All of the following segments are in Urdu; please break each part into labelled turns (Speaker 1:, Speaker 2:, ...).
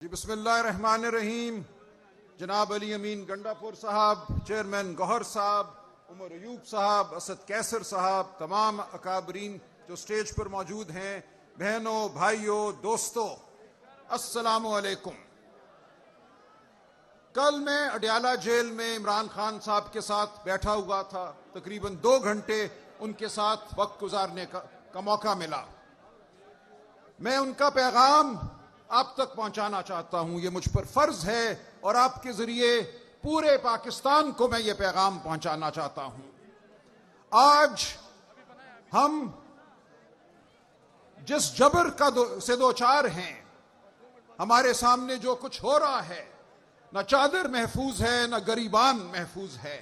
Speaker 1: جی بسم اللہ الرحمن الرحیم. جناب علی امین گنڈاپور صاحب، چیئرمین گوہر صاحب، عمر ایوب صاحب، اسد کیسر صاحب، تمام اکابرین جو سٹیج پر موجود ہیں، بہنوں، بھائیوں، دوستوں، السلام علیکم. کل میں اڈیالہ جیل میں عمران خان صاحب کے ساتھ بیٹھا ہوا تھا. تقریباً 2 گھنٹے ان کے ساتھ وقت گزارنے کا موقع ملا. میں ان کا پیغام آپ تک پہنچانا چاہتا ہوں. یہ مجھ پر فرض ہے اور آپ کے ذریعے پورے پاکستان کو میں یہ پیغام پہنچانا چاہتا ہوں. آج ہم جس جبر سے دوچار ہیں، ہمارے سامنے جو کچھ ہو رہا ہے، نہ چادر محفوظ ہے، نہ گریبان محفوظ ہے.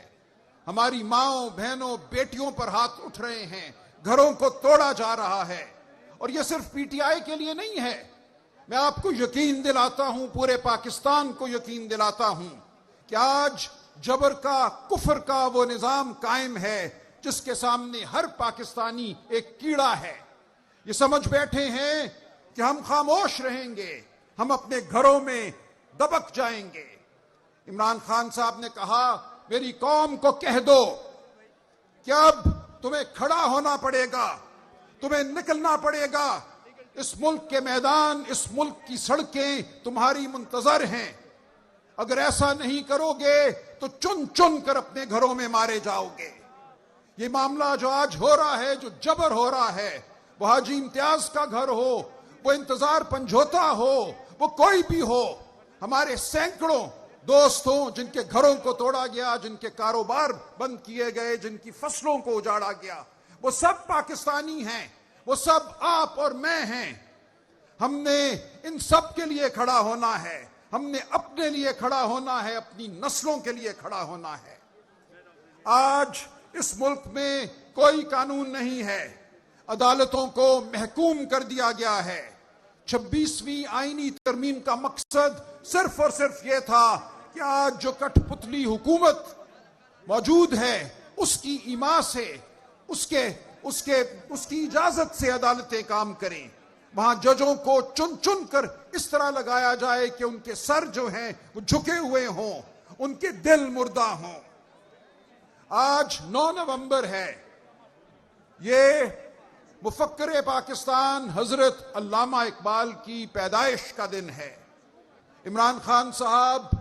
Speaker 1: ہماری ماؤں، بہنوں، بیٹیوں پر ہاتھ اٹھ رہے ہیں، گھروں کو توڑا جا رہا ہے. اور یہ صرف پی ٹی آئی کے لیے نہیں ہے. میں آپ کو یقین دلاتا ہوں، پورے پاکستان کو یقین دلاتا ہوں کہ آج جبر کا، کفر کا وہ نظام قائم ہے جس کے سامنے ہر پاکستانی ایک کیڑا ہے. یہ سمجھ بیٹھے ہیں کہ ہم خاموش رہیں گے، ہم اپنے گھروں میں دبک جائیں گے. عمران خان صاحب نے کہا، میری قوم کو کہہ دو کہ اب تمہیں کھڑا ہونا پڑے گا، تمہیں نکلنا پڑے گا. اس ملک کے میدان، اس ملک کی سڑکیں تمہاری منتظر ہیں. اگر ایسا نہیں کرو گے تو چن چن کر اپنے گھروں میں مارے جاؤ گے. یہ معاملہ جو آج ہو رہا ہے، جو جبر ہو رہا ہے، وہ حاجی امتیاز کا گھر ہو، وہ انتظار پنجھوتا ہو، وہ کوئی بھی ہو، ہمارے سینکڑوں دوست ہوں جن کے گھروں کو توڑا گیا، جن کے کاروبار بند کیے گئے، جن کی فصلوں کو اجاڑا گیا، وہ سب پاکستانی ہیں، وہ سب آپ اور میں ہیں. ہم نے ان سب کے لیے کھڑا ہونا ہے. ہم نے اپنے لیے کھڑا ہونا ہے، اپنی نسلوں کے لیے کھڑا ہونا ہے. آج اس ملک میں کوئی قانون نہیں ہے. عدالتوں کو محکوم کر دیا گیا ہے. 26ویں آئینی ترمیم کا مقصد صرف اور صرف یہ تھا کہ آج جو کٹ پتلی حکومت موجود ہے، اس کی ایما سے، اس کی اجازت سے عدالتیں کام کریں. وہاں ججوں کو چن چن کر اس طرح لگایا جائے کہ ان کے سر جو ہیں وہ جھکے ہوئے ہوں، ان کے دل مردہ ہوں. آج 9 نومبر ہے. یہ مفکر پاکستان حضرت علامہ اقبال کی پیدائش کا دن ہے. عمران خان صاحب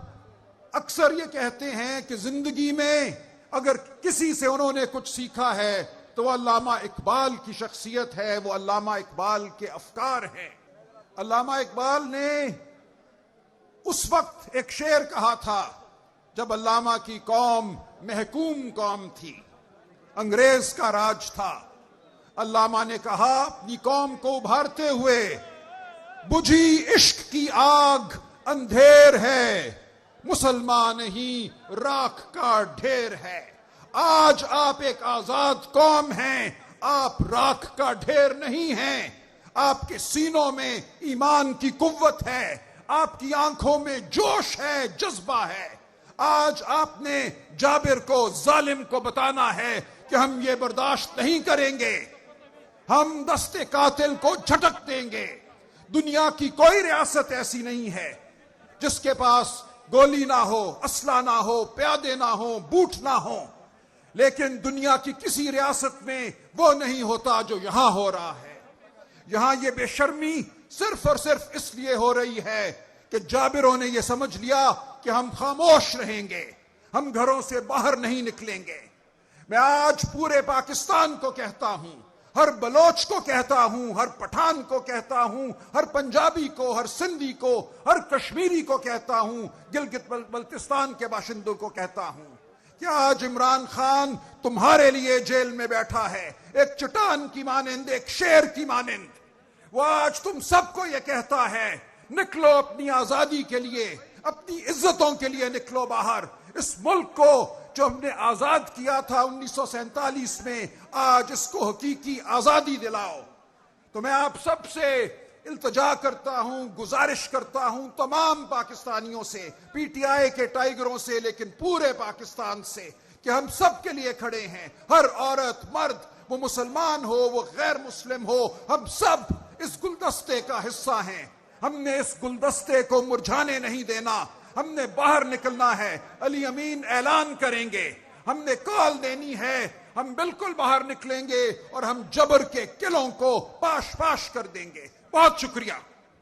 Speaker 1: اکثر یہ کہتے ہیں کہ زندگی میں اگر کسی سے انہوں نے کچھ سیکھا ہے تو وہ علامہ اقبال کی شخصیت ہے، وہ علامہ اقبال کے افکار ہیں. علامہ اقبال نے اس وقت ایک شعر کہا تھا جب علامہ کی قوم محکوم قوم تھی، انگریز کا راج تھا. علامہ نے کہا اپنی قوم کو ابھارتے ہوئے، بجھی عشق کی آگ اندھیر ہے، مسلمان نہیں راکھ کا ڈھیر ہے. آج آپ ایک آزاد قوم ہیں، آپ راکھ کا ڈھیر نہیں ہیں. آپ کے سینوں میں ایمان کی قوت ہے، آپ کی آنکھوں میں جوش ہے، جذبہ ہے. آج آپ نے جابر کو، ظالم کو بتانا ہے کہ ہم یہ برداشت نہیں کریں گے، ہم دستے قاتل کو جھٹک دیں گے. دنیا کی کوئی ریاست ایسی نہیں ہے جس کے پاس گولی نہ ہو، اسلحہ نہ ہو، پیادے نہ ہو، بوٹ نہ ہو، لیکن دنیا کی کسی ریاست میں وہ نہیں ہوتا جو یہاں ہو رہا ہے. یہاں یہ بے شرمی صرف اور صرف اس لیے ہو رہی ہے کہ جابروں نے یہ سمجھ لیا کہ ہم خاموش رہیں گے، ہم گھروں سے باہر نہیں نکلیں گے. میں آج پورے پاکستان کو کہتا ہوں، ہر بلوچ کو کہتا ہوں، ہر پٹھان کو کہتا ہوں، ہر پنجابی کو، ہر سندھی کو، ہر کشمیری کو کہتا ہوں، گلگت بلتستان کے باشندوں کو کہتا ہوں کہ آج عمران خان تمہارے لیے جیل میں بیٹھا ہے، ایک چٹان کی مانند، ایک شیر کی مانند. وہ آج تم سب کو یہ کہتا ہے، نکلو اپنی آزادی کے لیے، اپنی عزتوں کے لیے نکلو باہر. اس ملک کو جو ہم نے آزاد کیا تھا 1947 میں، آج اس کو حقیقی آزادی دلاؤ. تو میں آپ سب سے التجا کرتا ہوں، گزارش کرتا ہوں، تمام پاکستانیوں سے، پی ٹی آئی کے ٹائیگروں سے، لیکن پورے پاکستان سے، کہ ہم سب کے لیے کھڑے ہیں. ہر عورت، مرد، وہ مسلمان ہو، وہ غیر مسلم ہو، ہم سب اس گلدستے کا حصہ ہیں. ہم نے اس گلدستے کو مرجھانے نہیں دینا، ہم نے باہر نکلنا ہے۔ علی امین اعلان کریں گے، ہم نے کال دینی ہے، ہم بالکل باہر نکلیں گے اور ہم جبر کے قلعوں کو پاش پاش کر دیں گے۔ بہت شکریہ۔